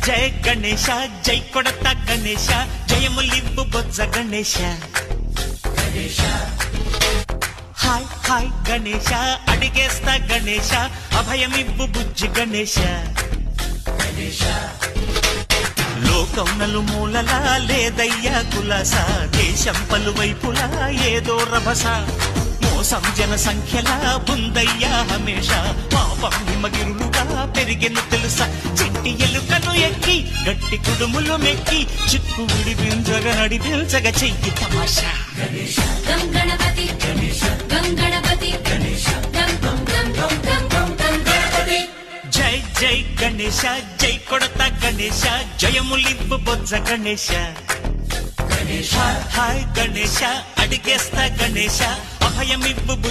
జయ గణేశ జై కొడత గణేశ జయములివ్వు బొజ్జ Ganesha hi hi Ganesha అడిగేస్తా Ganesha అభయమివ్వు బుజ్జి గణేశ లోకం నలుమూలలా లేదయ్యా కులాస దేశం పలువైపులా ఏదో రభస మోసం జన సంఖ్యలా ఉందయ్యా హమేష పాపం హిమగిరులుగా పెరిగెను తెలుసా చిట్టి ఎలుకను ఎక్కి గట్టి కుడుములు మెక్కి చిక్కు విడిపించగా నడిపించగా చెయ్యి తమాషా గం గణపతి గం గణపతి గం గం గం గం గం గం గం గణపతి జై జై గణేశ జై కొడత గణేశ జయములివ్వు బొజ్జ గణేశ హాయ్ గణేశ అడిగేస్తా గణేశ అభయమివ్వు బుజ్జి